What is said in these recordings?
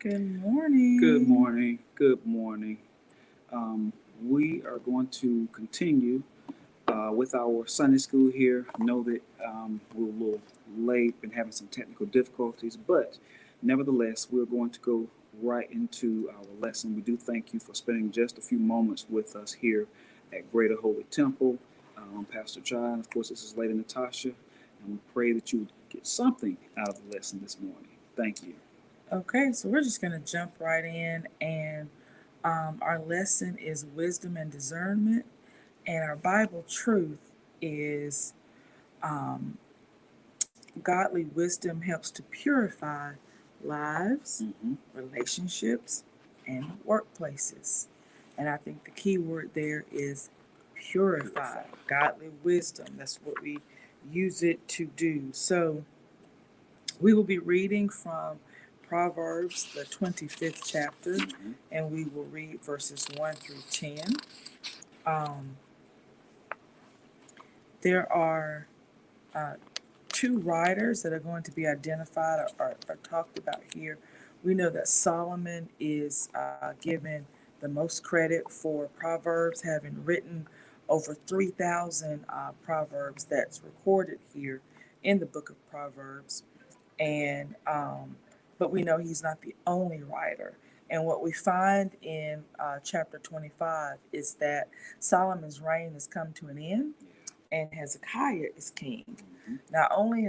Good morning. Good morning. Good morning. We are going to continue with our Sunday school here. I know that we're a little late, been having some technical difficulties, but nevertheless, we're going to go right into our lesson. We do thank you for spending just a few moments with us here at Greater Holy Temple. Pastor John, of course, this is Lady Natasha, and we pray that you get something out of the lesson this morning. Thank you. Okay, so we're just going to jump right in, and our lesson is wisdom and discernment, and our Bible truth is um, godly wisdom helps to purify lives, relationships, and workplaces. And I think the key word there is purify. Godly wisdom. That's what we use it to do. So we will be reading from Proverbs, the 25th chapter, and we will read verses 1 through 10. Um, there are uh, two writers that are going to be identified or talked about here. We know that Solomon is given the most credit for Proverbs, having written over 3,000 Proverbs that's recorded here in the book of Proverbs. And but we know he's not the only writer. And what we find in chapter 25 is that Solomon's reign has come to an end, and Hezekiah is king. Not only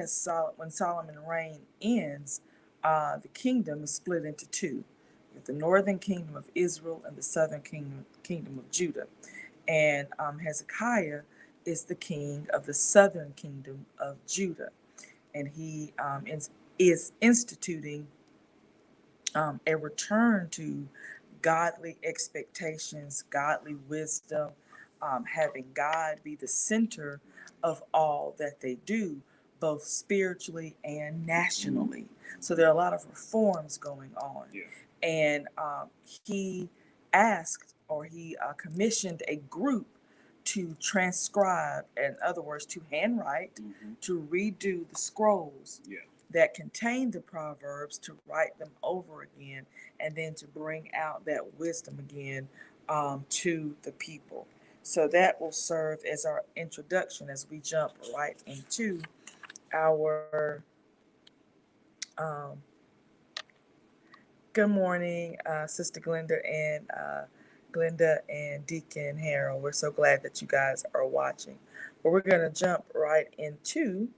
when Solomon's reign ends, the kingdom is split into two, with the northern kingdom of Israel and the southern kingdom of Judah. And Hezekiah is the king of the southern kingdom of Judah, and he is instituting a return to godly expectations, godly wisdom, having God be the center of all that they do, both spiritually and nationally. So there are a lot of reforms going on. Yeah. And he asked, or he commissioned a group to transcribe, in other words, to handwrite, to redo the scrolls that contain the Proverbs, to write them over again, and then to bring out that wisdom again to the people. So that will serve as our introduction as we jump right into our good morning, Sister Glenda and Deacon Harold. We're so glad that you guys are watching. But we're going to jump right into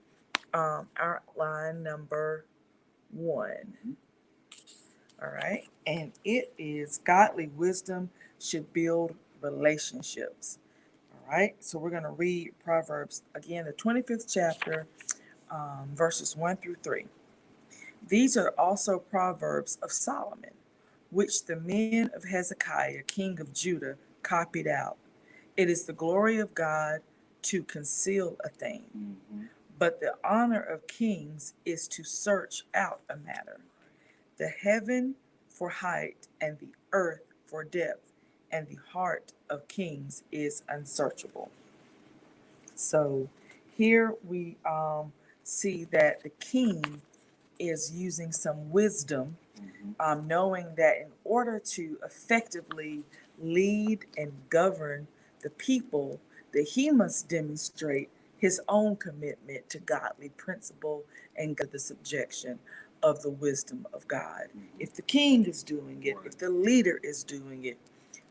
outline number 1. All right. And it is godly wisdom should build relationships. All right. So we're going to read Proverbs again, the 25th chapter, verses 1 through 3. These are also Proverbs of Solomon, which the men of Hezekiah, king of Judah, copied out. It is the glory of God to conceal a thing, but the honor of kings is to search out a matter. The heaven for height and the earth for depth, and the heart of kings is unsearchable. So here we see that the king is using some wisdom, knowing that in order to effectively lead and govern the people, that he must demonstrate his own commitment to godly principle and the subjection of the wisdom of God. If the king is doing it, if the leader is doing it,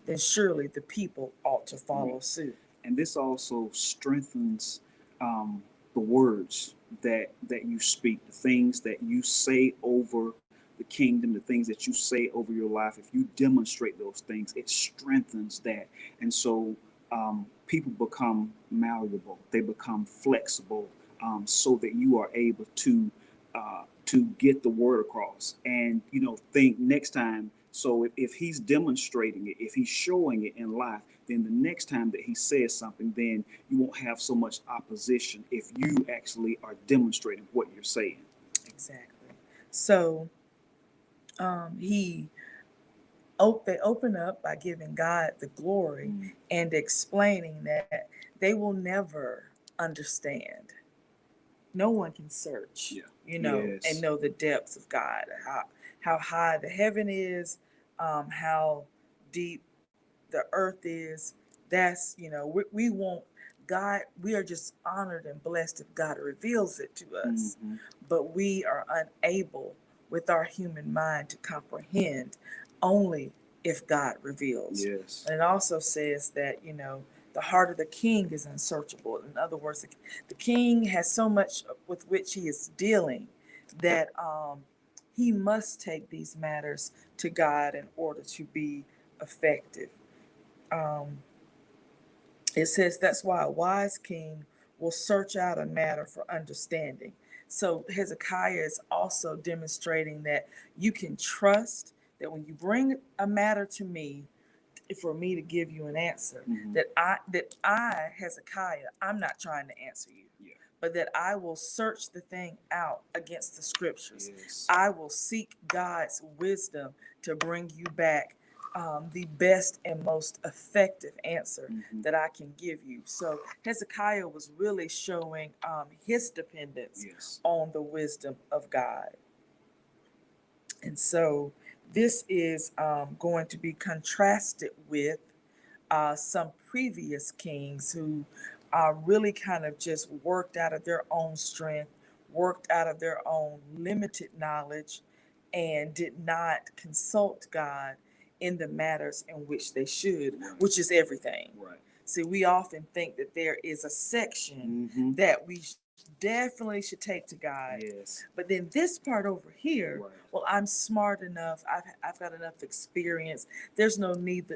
then surely the people ought to follow suit. And this also strengthens the words that you speak, the things that you say over the kingdom, the things that you say over your life. If you demonstrate those things, it strengthens that. And so people become malleable, they become flexible, so that you are able to get the word across. And think next time. So if he's demonstrating it, if he's showing it in life, then the next time that he says something, then you won't have so much opposition if you actually are demonstrating what you're saying. Exactly. So they open up by giving God the glory and explaining that they will never understand. No one can search, and know the depths of God, how high the heaven is, how deep the earth is. That's, we won't, God, we are just honored and blessed if God reveals it to us. Mm-hmm. But we are unable with our human mind to comprehend only if God reveals. Yes. And it also says that, the heart of the king is unsearchable. In other words, the king has so much with which he is dealing that he must take these matters to God in order to be effective. Um, it says that's why a wise king will search out a matter for understanding. So Hezekiah is also demonstrating that you can trust that when you bring a matter to me, for me to give you an answer, Mm-hmm. that I Hezekiah, I'm not trying to answer you, Yeah. but that I will search the thing out against the scriptures. Yes. I will seek God's wisdom to bring you back the best and most effective answer Mm-hmm. that I can give you. So Hezekiah was really showing his dependence Yes. on the wisdom of God. And so this is going to be contrasted with some previous kings who really kind of just worked out of their own strength, worked out of their own limited knowledge, and did not consult God in the matters in which they should, Right. which is everything. Right. See, we often think that there is a section Mm-hmm. that we definitely should take to God. Yes. But then this part over here, Right. well, I'm smart enough. I've got enough experience. There's no need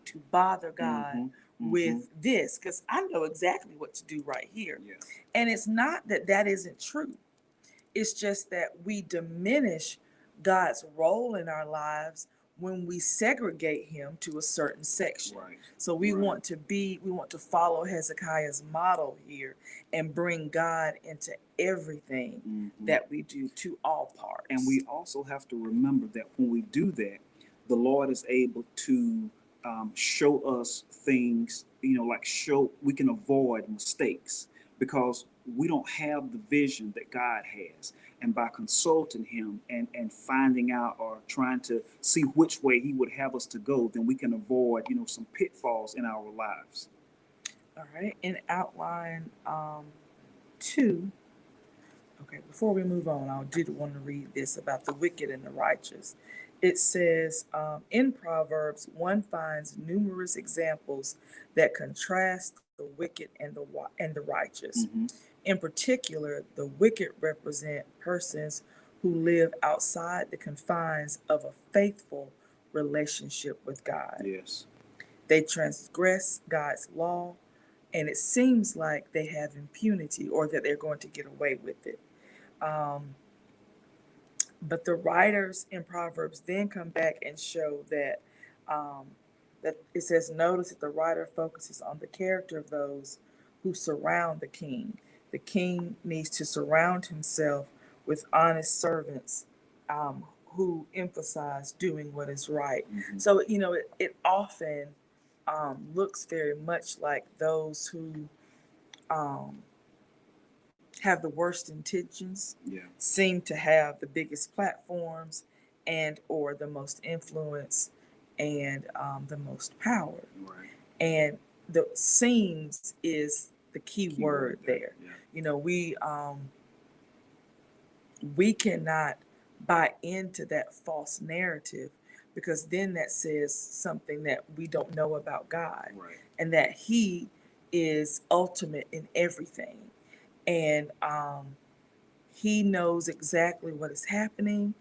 to bother God Mm-hmm. Mm-hmm. with this because I know exactly what to do right here. Yeah. And it's not that that isn't true. It's just that we diminish God's role in our lives when we segregate him to a certain section. Right. So we Right. we want to follow Hezekiah's model here and bring God into everything Mm-hmm. that we do, to all parts. And we also have to remember that when we do that, the Lord is able to show us things, like we can avoid mistakes because we don't have the vision that God has. And by consulting Him and finding out or trying to see which way He would have us to go, then we can avoid, some pitfalls in our lives. All right. In outline 2, okay, before we move on, I did want to read this about the wicked and the righteous. It says in Proverbs, one finds numerous examples that contrast the wicked and the righteous. Mm-hmm. In particular, the wicked represent persons who live outside the confines of a faithful relationship with God. Yes. They transgress God's law, and it seems like they have impunity or that they're going to get away with it. Um, but the writers in Proverbs then come back and show um, that it says, notice that the writer focuses on the character of those who surround the king. The king needs to surround himself with honest servants who emphasize doing what is right. Mm-hmm. So, it often looks very much like those who um, have the worst intentions, Yeah. seem to have the biggest platforms and or the most influence and the most power. Right. And the seems is the key word there. Yeah. We cannot buy into that false narrative because then that says something that we don't know about God, Right. and that He is ultimate in everything, and He knows exactly what is happening,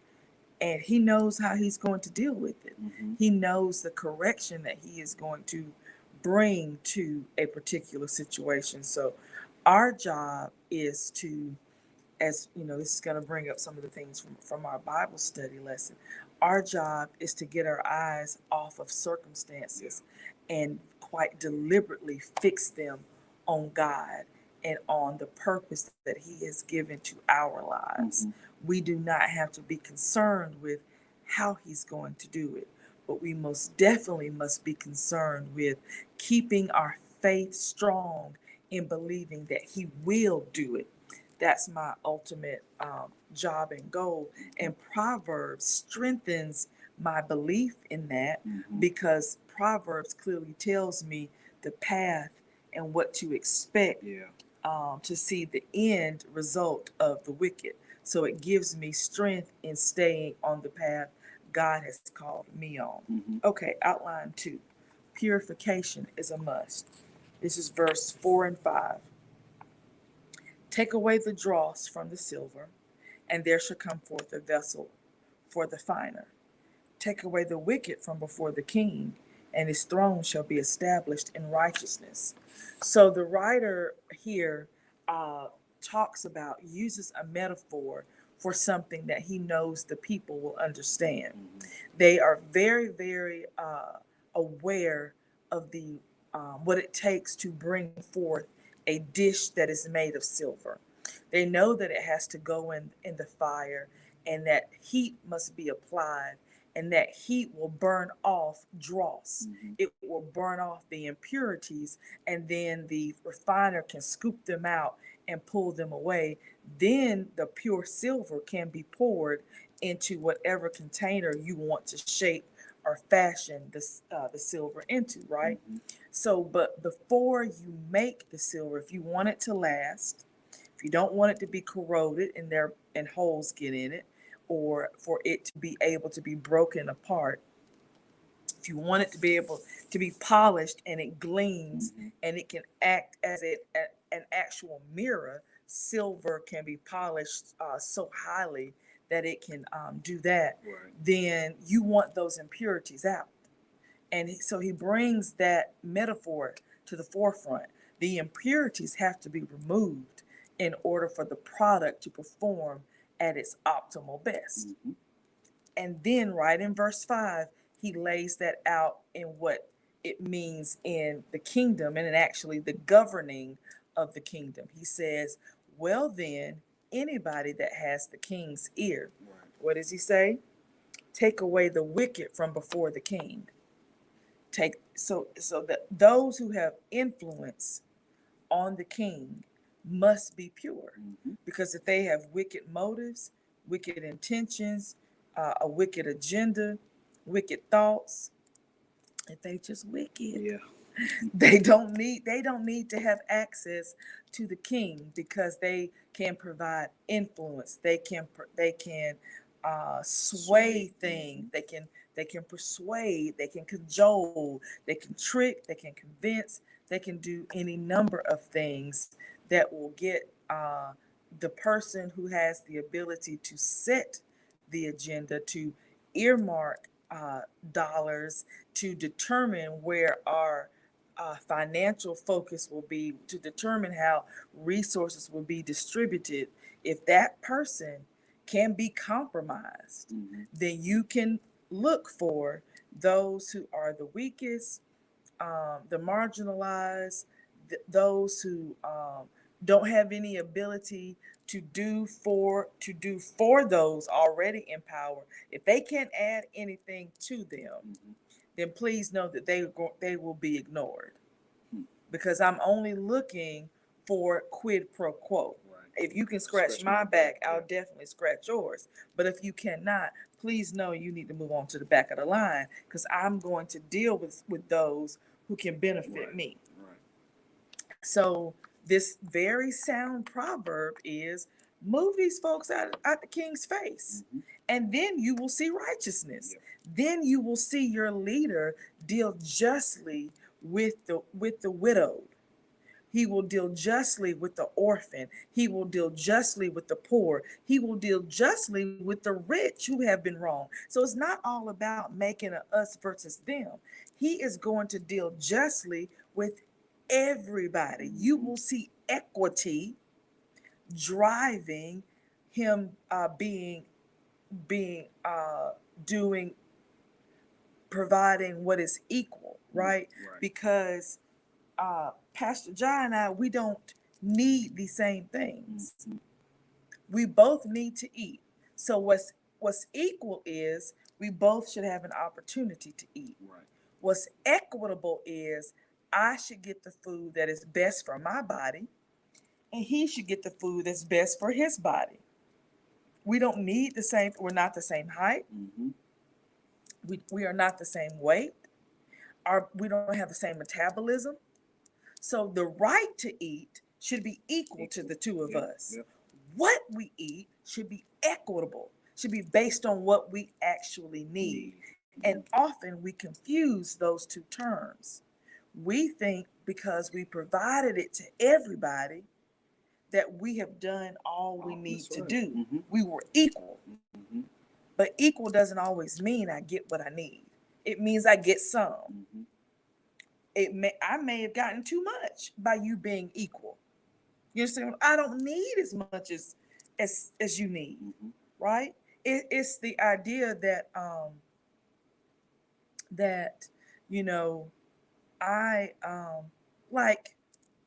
and He knows how He's going to deal with it. Mm-hmm. He knows the correction that He is going to bring to a particular situation. So our job is to, as you know, this is going to bring up some of the things from our Bible study lesson. Our job is to get our eyes off of circumstances and quite deliberately fix them on God and on the purpose that He has given to our lives. Mm-hmm. We do not have to be concerned with how He's going to do it, but we most definitely must be concerned with keeping our faith strong in believing that He will do it. That's my ultimate job and goal. And Proverbs strengthens my belief in that, because Proverbs clearly tells me the path and what to expect Yeah. to see the end result of the wicked. So it gives me strength in staying on the path God has called me on. Okay, outline 2. Purification is a must. This is verse 4 and 5. Take away the dross from the silver, and there shall come forth a vessel for the finer. Take away the wicked from before the king, and his throne shall be established in righteousness. So the writer here uh, uses a metaphor for something that he knows the people will understand. They are very, very aware of the what it takes to bring forth a dish that is made of silver. They know that it has to go in the fire, and that heat must be applied, and that heat will burn off dross. It will burn off the impurities, and then the refiner can scoop them out and pull them away. Then the pure silver can be poured into whatever container you want to shape or fashion the silver into, right? So, but before you make the silver, if you want it to last, if you don't want it to be corroded and holes get in it, or for it to be able to be broken apart, if you want it to be able to be polished and it gleams and it can act as an actual mirror, silver can be polished so highly that it can do that. Right. Then you want those impurities out. And so he brings that metaphor to the forefront. The impurities have to be removed in order for the product to perform at its optimal best. And then, right in verse 5, he lays that out in what it means in the kingdom and in actually the governing of the kingdom. He says, well, then, anybody that has the king's ear, what does he say? Take away the wicked from before the king. So that those who have influence on the king must be pure, because if they have wicked motives, wicked intentions, a wicked agenda, wicked thoughts, if they just wicked, Yeah. they don't need to have access to the king, because they can provide influence. They can sway things. They can persuade. They can cajole. They can trick. They can convince. They can do any number of things that will get the person who has the ability to set the agenda, to earmark dollars, to determine where our financial focus will be, to determine how resources will be distributed. If that person can be compromised, then you can look for those who are the weakest, the marginalized, those who don't have any ability to do for those already in power. If they can't add anything to them, then please know that they will be ignored, because I'm only looking for quid pro quo. If you can scratch my back, I'll definitely scratch yours. But if you cannot, please know you need to move on to the back of the line, because I'm going to deal with those who can benefit me. So this very sound proverb is, move these folks out the king's face, and then you will see righteousness. Then you will see your leader deal justly with the widowed. He will deal justly with the orphan. He will deal justly with the poor. He will deal justly with the rich who have been wronged. So it's not all about making a us versus them. He is going to deal justly with everybody. You will see equity driving him being doing providing what is equal, right? Because Pastor John and I, we don't need the same things. We both need to eat. So what's equal is we both should have an opportunity to eat. What's equitable is I should get the food that is best for my body, and he should get the food that's best for his body. We don't need the same, we're not the same height. Mm-hmm. We are not the same weight. We don't have the same metabolism. So the right to eat should be equal to the two of us. Yep. What we eat should be equitable, should be based on what we actually need. And often we confuse those two terms. We think because we provided it to everybody that we have done all we need That's to right. do. Mm-hmm. We were equal. Mm-hmm. But equal doesn't always mean I get what I need. It means I get some. Mm-hmm. I may have gotten too much by you being equal. You understand? I don't need as much as you need, Mm-hmm. right? It's the idea that you know I like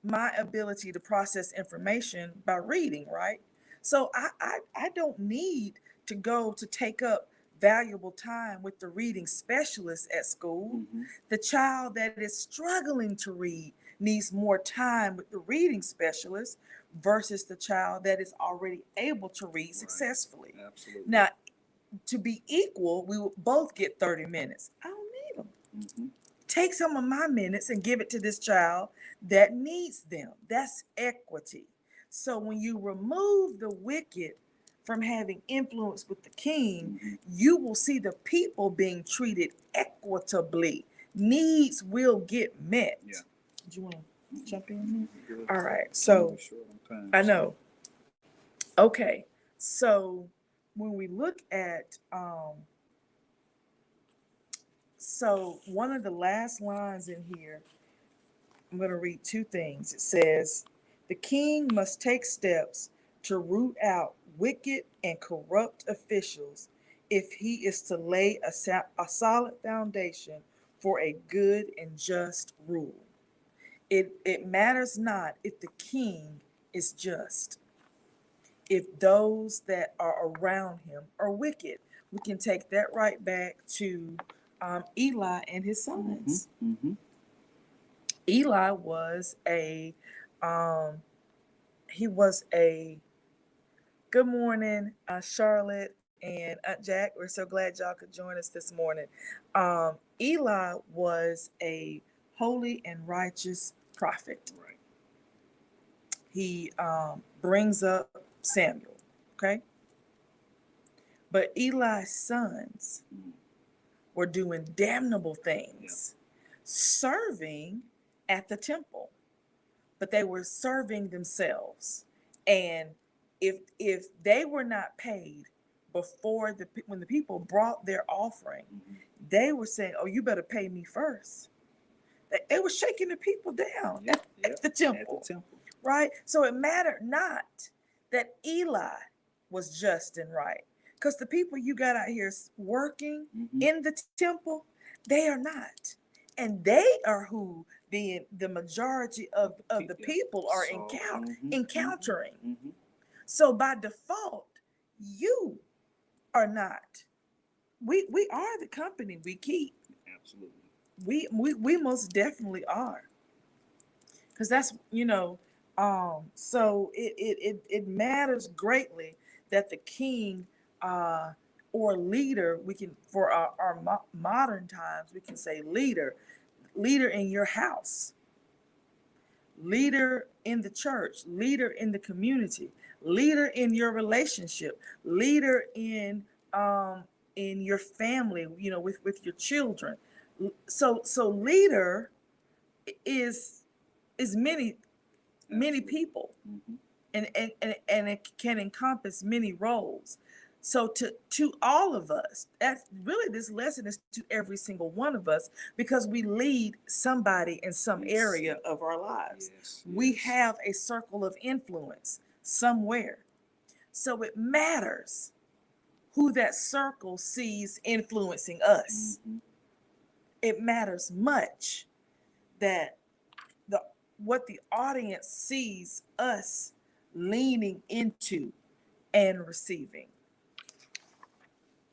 my ability to process information by reading, right? So I don't need to go to take up valuable time with the reading specialist at school. Mm-hmm. The child that is struggling to read needs more time with the reading specialist versus the child that is already able to read successfully. Absolutely. Now, to be equal, we will both get 30 minutes. I don't need them. Mm-hmm. Take some of my minutes and give it to this child that needs them. That's equity. So when you remove the wicked from having influence with the king, Mm-hmm. you will see the people being treated equitably. Needs will get met. Yeah. Do you want to jump in here? Good. All right. I'm So short on time, I know. Okay. So when we look at so one of the last lines in here, I'm going to read two things. It says, the king must take steps to root out wicked and corrupt officials if he is to lay a solid foundation for a good and just rule. It matters not if the king is just, if those that are around him are wicked. We can take that right back to Eli and his sons. Mm-hmm. Eli was um, he was a good morning, Charlotte and Aunt Jack. We're so glad y'all could join us this morning. Eli was a holy and righteous prophet. Right. He brings up Samuel, okay? But Eli's sons were doing damnable things, serving at the temple, but they were serving themselves. And if they were not paid before when the people brought their offering, they were saying, "Oh, you better pay me first." They were shaking the people down at the temple. At the temple. Right? So it mattered not that Eli was just and right. Because the people you got out here working in the temple, they are not. And they are who the majority of the people are encountering. Mm-hmm. So by default, you are not. We are the company we keep. Absolutely. We most definitely are. Because that's, so it matters greatly that the king or leader, we can, for our modern times, we can say leader in your house, leader in the church, leader in the community, leader in your relationship, leader in your family, with your children. So leader is many people, and it can encompass many roles. So to all of us, that's really, this lesson is to every single one of us, because we lead somebody in some area of our lives. We have a circle of influence somewhere. So it matters who that circle sees influencing us. It matters much that what the audience sees us leaning into and receiving.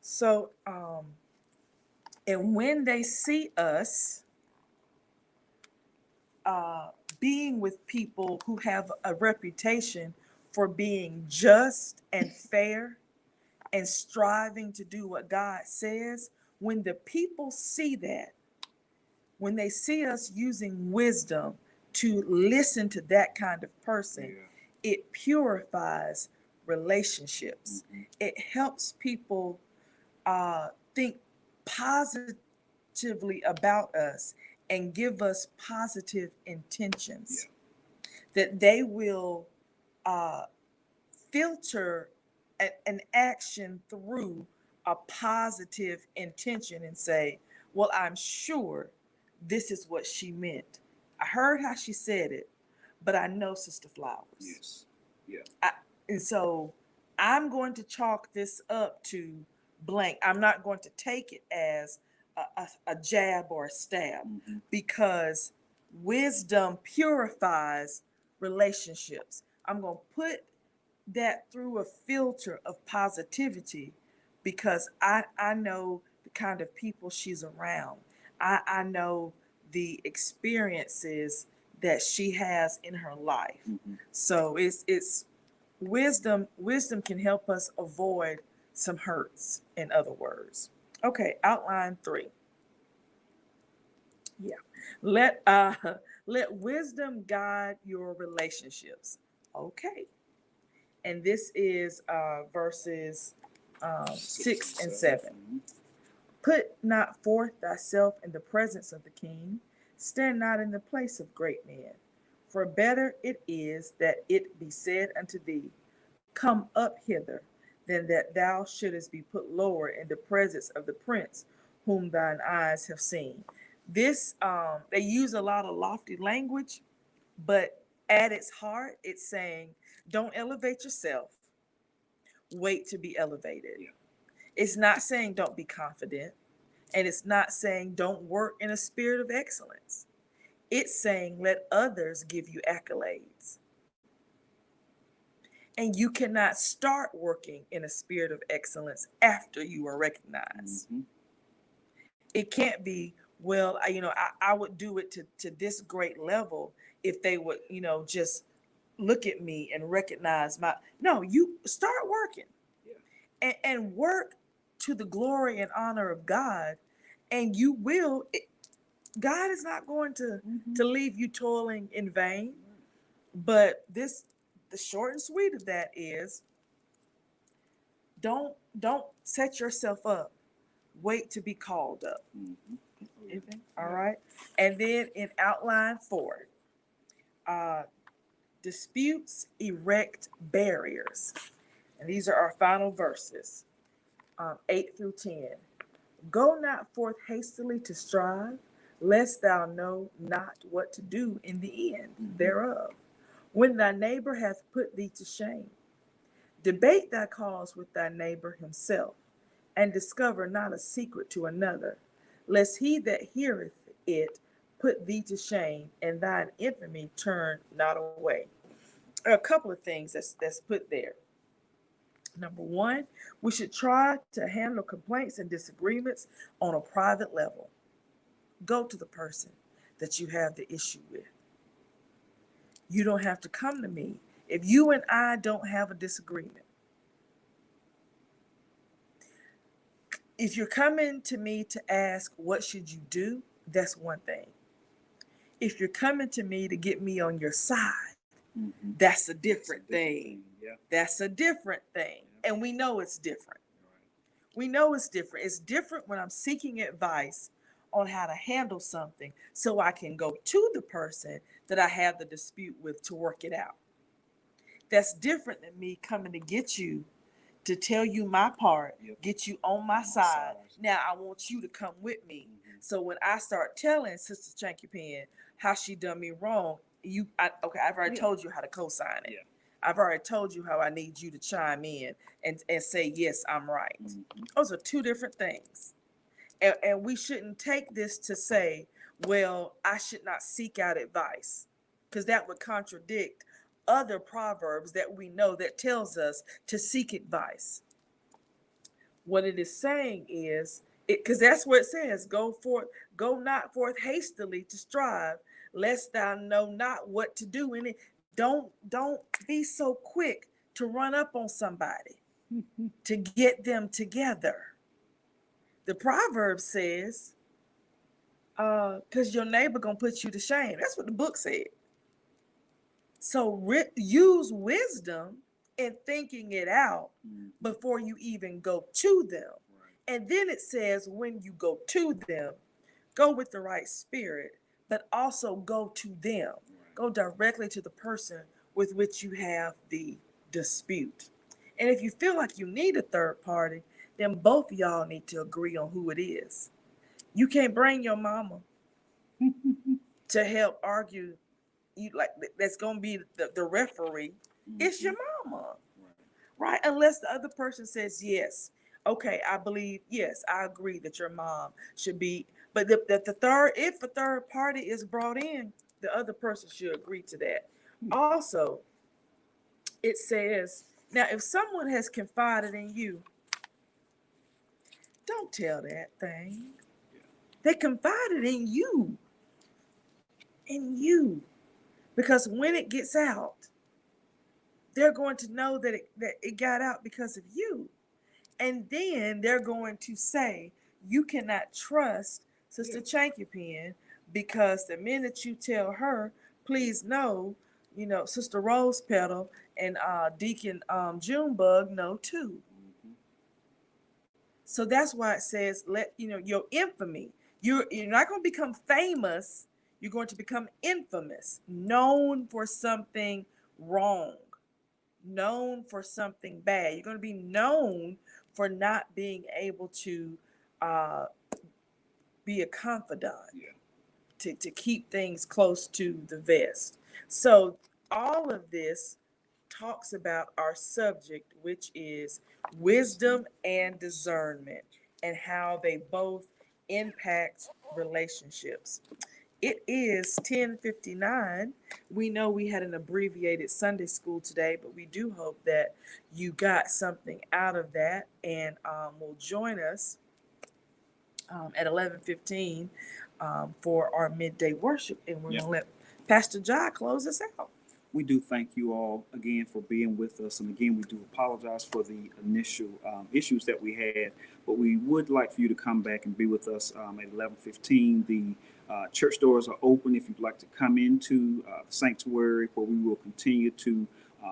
So, and when they see us being with people who have a reputation for being just and fair and striving to do what God says, when the people see that, when they see us using wisdom to listen to that kind of person, it purifies relationships. It helps people think positively about us and give us positive intentions. That they will uh, filter an action through a positive intention and say, well, I'm sure this is what she meant. I heard how she said it, but I know Sister Flowers. Yes. Yeah. And so I'm going to chalk this up to blank. I'm not going to take it as a jab or a stab, because wisdom purifies relationships. I'm going to put that through a filter of positivity because I know the kind of people she's around. I know the experiences that she has in her life. So it's wisdom can help us avoid some hurts, in other words. Okay, outline 3. Yeah. Let let wisdom guide your relationships. Okay. And this is verses 6 and 7. Put not forth thyself in the presence of the king, stand not in the place of great men. For better it is that it be said unto thee, come up hither, than that thou shouldest be put lower in the presence of the prince whom thine eyes have seen. This, they use a lot of lofty language, but at its heart, it's saying, don't elevate yourself, wait to be elevated. It's not saying don't be confident, and it's not saying don't work in a spirit of excellence. It's saying let others give you accolades. And you cannot start working in a spirit of excellence after you are recognized. It can't be, well, I would do it to this great level if they would, just look at me and recognize my. No, you start working and work to the glory and honor of God, and you will. God is not going to leave you toiling in vain. But the short and sweet of that is, don't set yourself up. Wait to be called up. All right. And then in outline 4, disputes erect barriers. And these are our final verses, 8 through 10. Go not forth hastily to strive, lest thou know not what to do in the end thereof, when thy neighbor hath put thee to shame. Debate thy cause with thy neighbor himself, and discover not a secret to another, lest he that heareth it put thee to shame, and thine infamy turn not away. A couple of things that's put there. Number 1, we should try to handle complaints and disagreements on a private level. Go to the person that you have the issue with. You don't have to come to me. If you and I don't have a disagreement, if you're coming to me to ask what should you do, that's one thing. If you're coming to me to get me on your side, that's a different thing. That's a different thing. And we know it's different. We know it's different. It's different when I'm seeking advice on how to handle something so I can go to the person that I have the dispute with to work it out. That's different than me coming to get you to tell you my part, get you on my side. Now I want you to come with me. So when I start telling Sister Chanky Pen how she done me wrong, I've already told you how to co-sign it. I've already told you how I need you to chime in and say, yes, I'm right. Those are 2 different things. And we shouldn't take this to say, well, I should not seek out advice, because that would contradict other proverbs that we know that tells us to seek advice. What it is saying is, because that's what it says, go forth, Go not forth hastily to strive, lest thou know not what to do in it. Don't be so quick to run up on somebody to get them together. The proverb says, because your neighbor gonna put you to shame. That's what the book said. So use wisdom in thinking it out before you even go to them. Right. And then it says, when you go to them, go with the right spirit, but also go to them. Right. Go directly to the person with which you have the dispute. And if you feel like you need a third party, then both of y'all need to agree on who it is. You can't bring your mama to help argue. You like that's gonna be the referee. It's your mama, right? Unless the other person says yes. Okay, I believe yes, I agree that your mom should be. But if a third party is brought in, the other person should agree to that. Also, it says now if someone has confided in you, don't tell that thing. They confided in you. In you. Because when it gets out, they're going to know that it got out because of you. And then they're going to say, you cannot trust Sister Chankapin because the minute you tell her, please know, Sister Rose Petal and Deacon Junebug know too. So that's why it says, your infamy. You're not going to become famous. You're going to become infamous, known for something wrong, known for something bad. You're going to be known for not being able to be a confidant, to keep things close to the vest. So all of this talks about our subject, which is wisdom and discernment, and how they both impact relationships. It is 10:59. We know we had an abbreviated Sunday school today, but we do hope that you got something out of that and will join us at 11:15 for our midday worship. And we're going to let Pastor Jai close us out. We do thank you all again for being with us. And again, we do apologize for the initial issues that we had, but we would like for you to come back and be with us at 11:15. The church doors are open if you'd like to come into the sanctuary, where we will continue to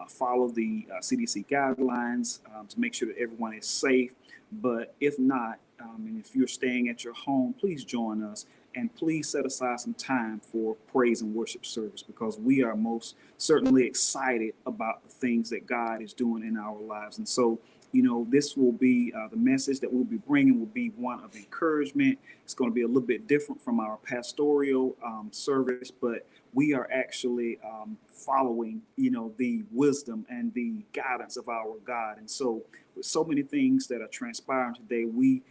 follow the CDC guidelines to make sure that everyone is safe. But if not, and if you're staying at your home, please join us. And please set aside some time for praise and worship service, because we are most certainly excited about the things that God is doing in our lives. And so, this will be the message that we'll be bringing will be one of encouragement. It's going to be a little bit different from our pastoral service, but we are actually following, the wisdom and the guidance of our God. And so with so many things that are transpiring today, we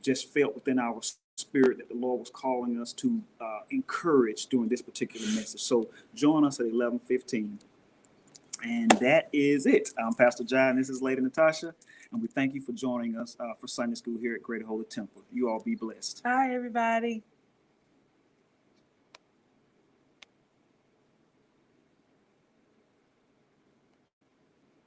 just felt within our spirit that the Lord was calling us to encourage during this particular message. So join us at 11:15. And that is it. I'm Pastor Jai, and this is Lady Natasha. And we thank you for joining us for Sunday school here at Greater Holy Temple. You all be blessed. Bye, everybody.